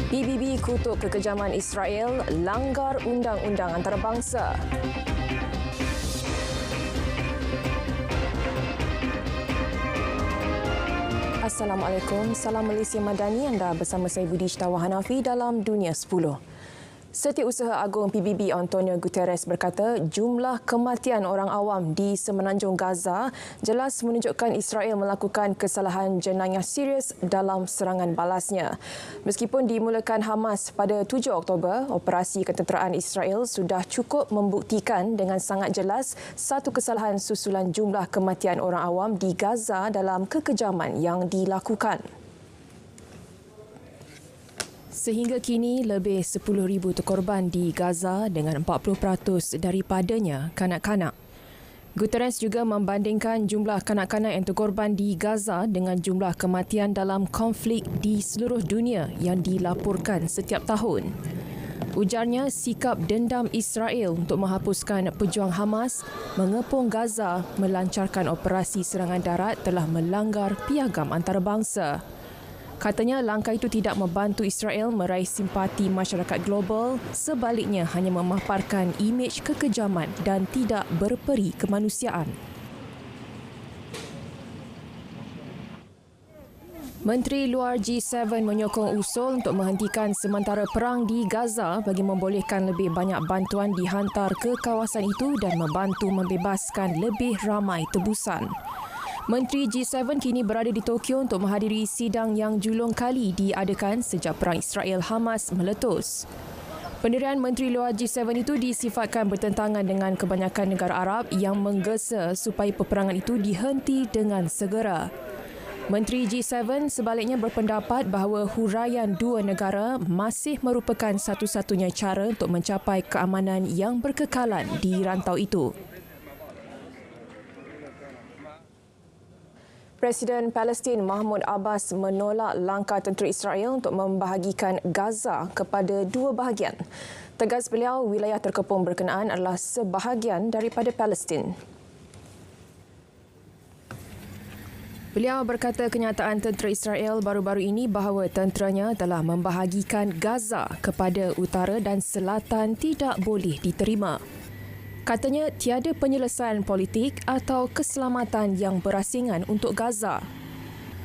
PBB kutuk kekejaman Israel langgar undang-undang antarabangsa. Assalamualaikum, salam Malaysia Madani. Anda bersama saya Budi Sitawa Hanafi dalam Dunia 10. Setiausaha Agung PBB Antonio Guterres berkata jumlah kematian orang awam di Semenanjung Gaza jelas menunjukkan Israel melakukan kesalahan jenayah serius dalam serangan balasnya. Meskipun dimulakan Hamas pada 7 Oktober, operasi ketenteraan Israel sudah cukup membuktikan dengan sangat jelas satu kesalahan susulan jumlah kematian orang awam di Gaza dalam kekejaman yang dilakukan. Sehingga kini, lebih 10,000 terkorban di Gaza dengan 40% daripadanya kanak-kanak. Guterres juga membandingkan jumlah kanak-kanak yang terkorban di Gaza dengan jumlah kematian dalam konflik di seluruh dunia yang dilaporkan setiap tahun. Ujarnya, sikap dendam Israel untuk menghapuskan pejuang Hamas mengepung Gaza melancarkan operasi serangan darat telah melanggar piagam antarabangsa. Katanya langkah itu tidak membantu Israel meraih simpati masyarakat global, sebaliknya hanya memaparkan imej kekejaman dan tidak berperi kemanusiaan. Menteri Luar G7 menyokong usul untuk menghentikan sementara perang di Gaza bagi membolehkan lebih banyak bantuan dihantar ke kawasan itu dan membantu membebaskan lebih ramai tebusan. Menteri G7 kini berada di Tokyo untuk menghadiri sidang yang julung kali diadakan sejak perang Israel-Hamas meletus. Pendirian Menteri Luar G7 itu disifatkan bertentangan dengan kebanyakan negara Arab yang menggesa supaya peperangan itu dihenti dengan segera. Menteri G7 sebaliknya berpendapat bahawa huraian dua negara masih merupakan satu-satunya cara untuk mencapai keamanan yang berkekalan di rantau itu. Presiden Palestin Mahmud Abbas menolak langkah tentera Israel untuk membahagikan Gaza kepada dua bahagian. Tegas beliau, wilayah terkepung berkenaan adalah sebahagian daripada Palestin. Beliau berkata kenyataan tentera Israel baru-baru ini bahawa tenteranya telah membahagikan Gaza kepada utara dan selatan tidak boleh diterima. Katanya tiada penyelesaian politik atau keselamatan yang berasingan untuk Gaza.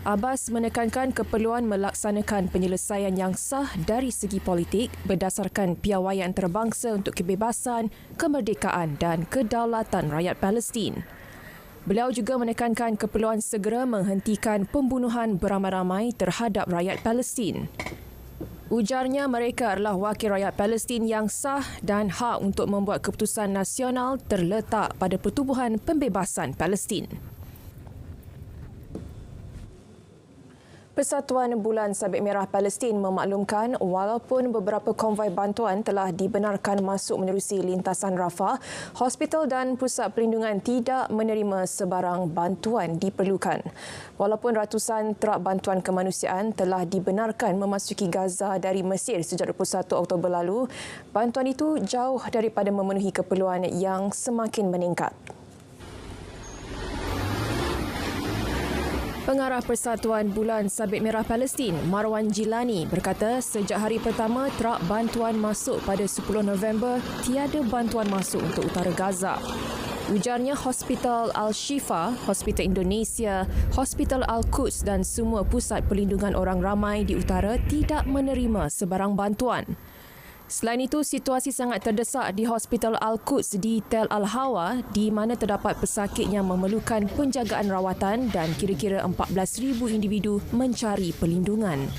Abbas menekankan keperluan melaksanakan penyelesaian yang sah dari segi politik berdasarkan piawaian antarabangsa untuk kebebasan, kemerdekaan dan kedaulatan rakyat Palestin. Beliau juga menekankan keperluan segera menghentikan pembunuhan beramai-ramai terhadap rakyat Palestin. Ujarnya mereka adalah wakil rakyat Palestin yang sah dan hak untuk membuat keputusan nasional terletak pada Pertubuhan Pembebasan Palestin. Persatuan Bulan Sabit Merah Palestin memaklumkan walaupun beberapa konvoi bantuan telah dibenarkan masuk menerusi lintasan Rafah, hospital dan pusat perlindungan tidak menerima sebarang bantuan diperlukan. Walaupun ratusan trak bantuan kemanusiaan telah dibenarkan memasuki Gaza dari Mesir sejak 21 Oktober lalu, bantuan itu jauh daripada memenuhi keperluan yang semakin meningkat. Pengarah Persatuan Bulan Sabit Merah Palestin, Marwan Jilani, berkata sejak hari pertama trak bantuan masuk pada 10 November, tiada bantuan masuk untuk utara Gaza. Ujarnya Hospital Al-Shifa, Hospital Indonesia, Hospital Al-Quds dan semua pusat perlindungan orang ramai di utara tidak menerima sebarang bantuan. Selain itu, situasi sangat terdesak di Hospital Al-Quds di Tel Al-Hawa di mana terdapat pesakit yang memerlukan penjagaan rawatan dan kira-kira 14,000 individu mencari perlindungan.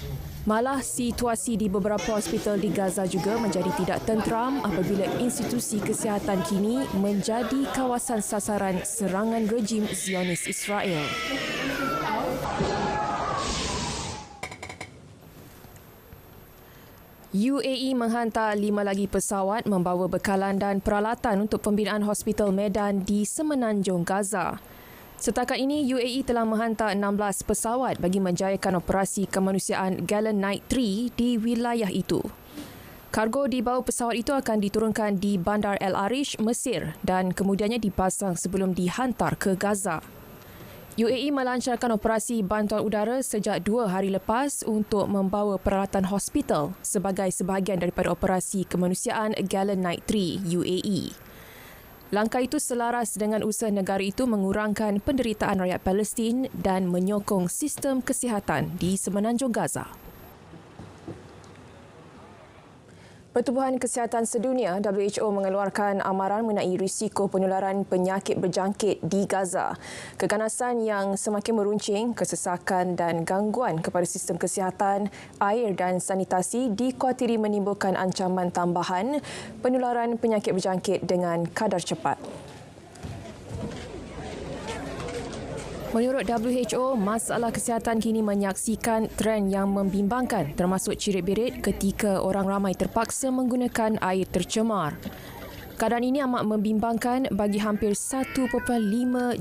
Malah, situasi di beberapa hospital di Gaza juga menjadi tidak tenteram apabila institusi kesihatan kini menjadi kawasan sasaran serangan rejim Zionis Israel. UAE menghantar 5 lagi pesawat membawa bekalan dan peralatan untuk pembinaan Hospital Medan di Semenanjung Gaza. Setakat ini, UAE telah menghantar 16 pesawat bagi menjayakan operasi kemanusiaan Gallant Knight 3 di wilayah itu. Kargo di bawah pesawat itu akan diturunkan di Bandar El Arish, Mesir dan kemudiannya dipasang sebelum dihantar ke Gaza. UAE melancarkan operasi bantuan udara sejak 2 hari lepas untuk membawa peralatan hospital sebagai sebahagian daripada operasi kemanusiaan Gallant Knight 3 UAE. Langkah itu selaras dengan usaha negara itu mengurangkan penderitaan rakyat Palestin dan menyokong sistem kesihatan di Semenanjung Gaza. Pertubuhan Kesihatan Sedunia WHO mengeluarkan amaran mengenai risiko penularan penyakit berjangkit di Gaza. Keganasan yang semakin meruncing, kesesakan dan gangguan kepada sistem kesihatan, air dan sanitasi dikuatiri menimbulkan ancaman tambahan penularan penyakit berjangkit dengan kadar cepat. Menurut WHO, masalah kesihatan kini menyaksikan tren yang membimbangkan termasuk cirit-birit ketika orang ramai terpaksa menggunakan air tercemar. Keadaan ini amat membimbangkan bagi hampir 1.5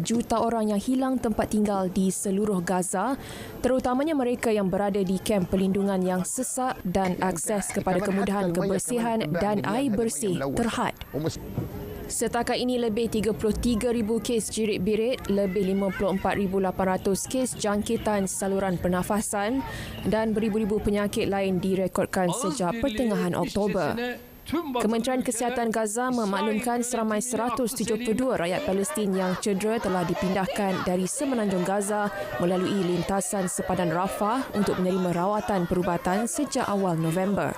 juta orang yang hilang tempat tinggal di seluruh Gaza, terutamanya mereka yang berada di kamp perlindungan yang sesak dan akses kepada kemudahan kebersihan dan air bersih terhad. Setakat ini lebih 33,000 kes jirit-birit, lebih 54,800 kes jangkitan saluran pernafasan dan beribu-ribu penyakit lain direkodkan sejak pertengahan Oktober. Kementerian Kesihatan Gaza memaklumkan seramai 172 rakyat Palestin yang cedera telah dipindahkan dari Semenanjung Gaza melalui lintasan sepadan Rafah untuk menerima rawatan perubatan sejak awal November.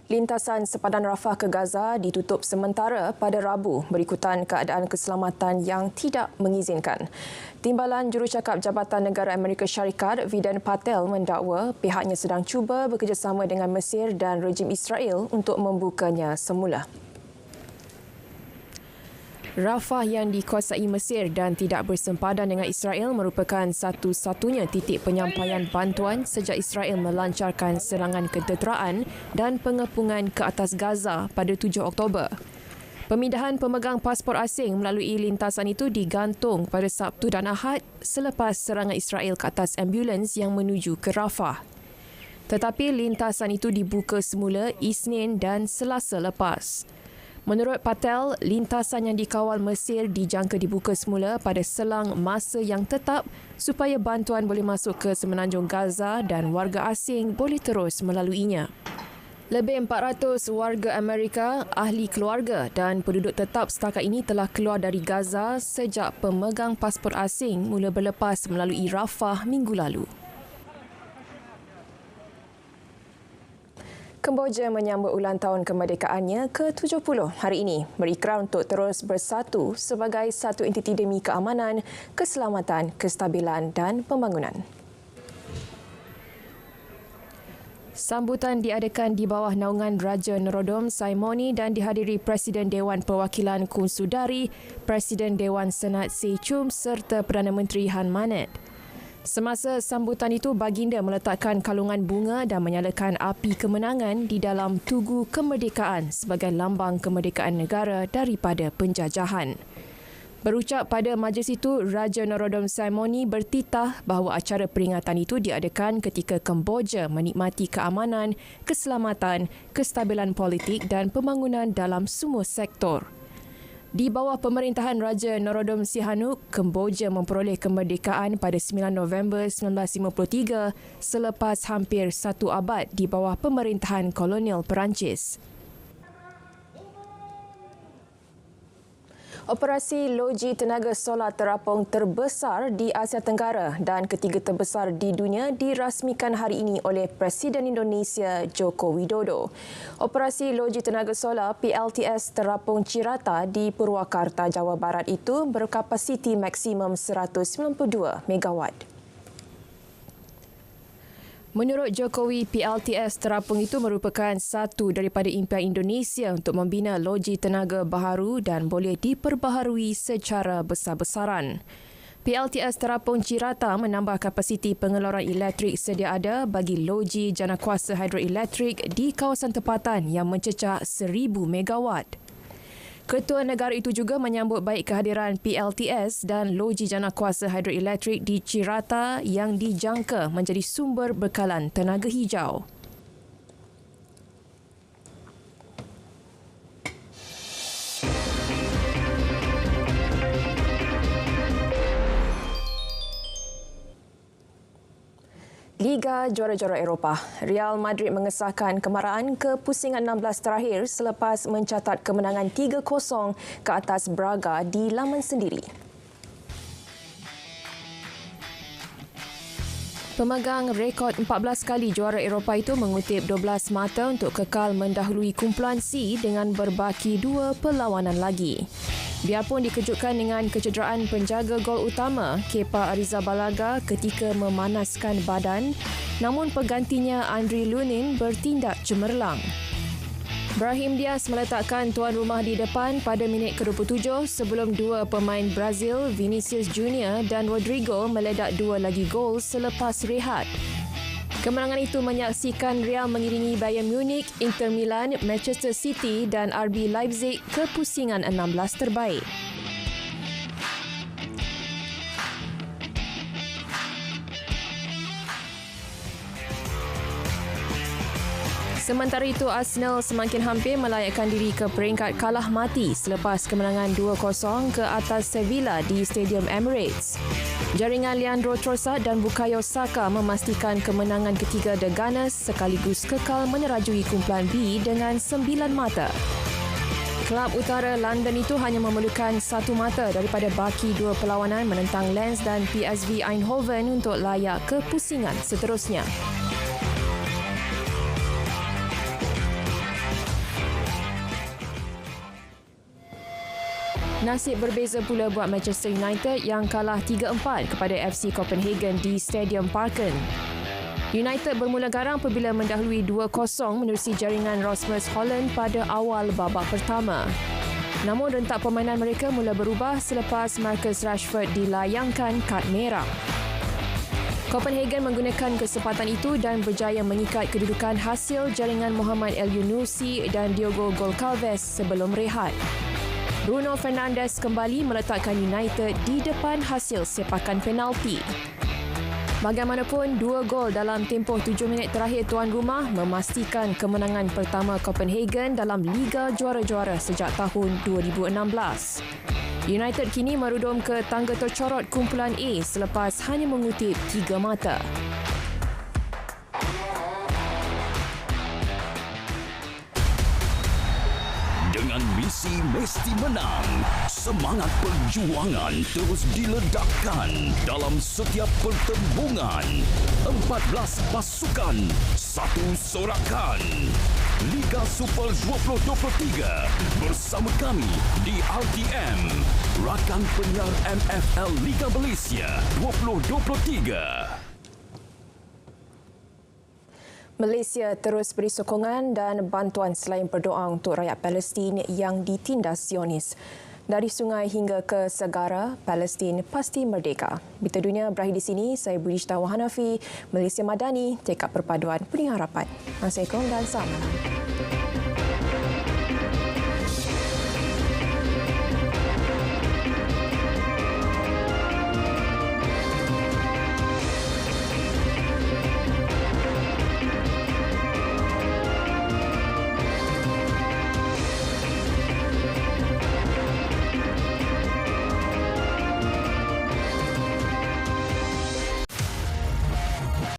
Lintasan sepadan Rafah ke Gaza ditutup sementara pada Rabu berikutan keadaan keselamatan yang tidak mengizinkan. Timbalan Jurucakap Jabatan Negara Amerika Syarikat, Vedant Patel mendakwa pihaknya sedang cuba bekerjasama dengan Mesir dan rejim Israel untuk membukanya semula. Rafah yang dikuasai Mesir dan tidak bersempadan dengan Israel merupakan satu-satunya titik penyampaian bantuan sejak Israel melancarkan serangan ketenteraan dan pengepungan ke atas Gaza pada 7 Oktober. Pemindahan pemegang pasport asing melalui lintasan itu digantung pada Sabtu dan Ahad selepas serangan Israel ke atas ambulans yang menuju ke Rafah. Tetapi lintasan itu dibuka semula Isnin dan Selasa lepas. Menurut Patel, lintasan yang dikawal Mesir dijangka dibuka semula pada selang masa yang tetap supaya bantuan boleh masuk ke Semenanjung Gaza dan warga asing boleh terus melaluinya. Lebih 400 warga Amerika, ahli keluarga dan penduduk tetap setakat ini telah keluar dari Gaza sejak pemegang pasport asing mula berlepas melalui Rafah minggu lalu. Kemboja menyambut ulang tahun kemerdekaannya ke-70 hari ini, berikrar untuk terus bersatu sebagai satu entiti demi keamanan, keselamatan, kestabilan dan pembangunan. Sambutan diadakan di bawah naungan Raja Norodom Saimoni dan dihadiri Presiden Dewan Perwakilan Kun Sudari, Presiden Dewan Senat Sey Chum serta Perdana Menteri Han Manet. Semasa sambutan itu, baginda meletakkan kalungan bunga dan menyalakan api kemenangan di dalam Tugu Kemerdekaan sebagai lambang kemerdekaan negara daripada penjajahan. Berucap pada majlis itu, Raja Norodom Saimoni bertitah bahawa acara peringatan itu diadakan ketika Kemboja menikmati keamanan, keselamatan, kestabilan politik dan pembangunan dalam semua sektor. Di bawah pemerintahan Raja Norodom Sihanouk, Kemboja memperoleh kemerdekaan pada 9 November 1953 selepas hampir satu abad di bawah pemerintahan kolonial Perancis. Operasi loji tenaga solar terapung terbesar di Asia Tenggara dan ketiga terbesar di dunia dirasmikan hari ini oleh Presiden Indonesia Joko Widodo. Operasi loji tenaga solar PLTS terapung Cirata di Purwakarta, Jawa Barat itu berkapasiti maksimum 192 megawatt. Menurut Jokowi, PLTS terapung itu merupakan satu daripada impian Indonesia untuk membina loji tenaga baharu dan boleh diperbaharui secara besar-besaran. PLTS terapung Cirata menambah kapasiti pengeluaran elektrik sedia ada bagi loji janakuasa hidroelektrik di kawasan tempatan yang mencecah 1,000 megawatt. Ketua negara itu juga menyambut baik kehadiran PLTS dan loji janakuasa hidroelektrik di Cirata yang dijangka menjadi sumber bekalan tenaga hijau. Liga Juara-Juara Eropah, Real Madrid mengesahkan kemarahan ke pusingan 16 terakhir selepas mencatat kemenangan 3-0 ke atas Braga di laman sendiri. Pemegang rekod 14 kali juara Eropah itu mengutip 12 mata untuk kekal mendahului kumpulan C dengan berbaki 2 perlawanan lagi. Biarpun dikejutkan dengan kecederaan penjaga gol utama Kepa Arrizabalaga ketika memanaskan badan, namun penggantinya Andre Lunin bertindak cemerlang. Brahim Diaz meletakkan tuan rumah di depan pada minit ke-27 sebelum dua pemain Brazil, Vinicius Junior dan Rodrigo meledak dua lagi gol selepas rehat. Kemenangan itu menyaksikan Real mengiringi Bayern Munich, Inter Milan, Manchester City dan RB Leipzig ke pusingan 16 terbaik. Sementara itu, Arsenal semakin hampir melayakkan diri ke peringkat kalah mati selepas kemenangan 2-0 ke atas Sevilla di Stadium Emirates. Jaringan Leandro Trossard dan Bukayo Saka memastikan kemenangan ketiga The Gunners sekaligus kekal menerajui kumpulan B dengan 9 mata. Kelab utara London itu hanya memerlukan 1 mata daripada baki 2 perlawanan menentang Lens dan PSV Eindhoven untuk layak ke pusingan seterusnya. Nasib berbeza pula buat Manchester United yang kalah 3-4 kepada FC Copenhagen di Stadium Parken. United bermula garang apabila mendahului 2-0 menerusi jaringan Rasmus Hojlund pada awal babak pertama. Namun rentak permainan mereka mula berubah selepas Marcus Rashford dilayangkan kad merah. Copenhagen menggunakan kesempatan itu dan berjaya mengikat kedudukan hasil jaringan Mohamed El Yunusi dan Diogo Goncalves sebelum rehat. Bruno Fernandes kembali meletakkan United di depan hasil sepakan penalti. Bagaimanapun, 2 gol dalam tempoh 7 minit terakhir tuan rumah memastikan kemenangan pertama Copenhagen dalam Liga Juara-Juara sejak tahun 2016. United kini merudum ke tangga tercorot kumpulan A selepas hanya mengutip 3 mata. Dengan misi mesti menang, semangat perjuangan terus diledakkan dalam setiap pertembungan. 14 pasukan, satu sorakan. Liga Super 2023 bersama kami di RTM, rakan penyiar MFL Liga Malaysia 2023. Malaysia terus beri sokongan dan bantuan selain berdoa untuk rakyat Palestin yang ditindas Zionis. Dari sungai hingga ke segara, Palestin pasti merdeka. Berita dunia berakhir di sini. Saya Budi Tawa Hanafi, Malaysia Madani, tekad perpaduan pengharapan. Assalamualaikum dan salam.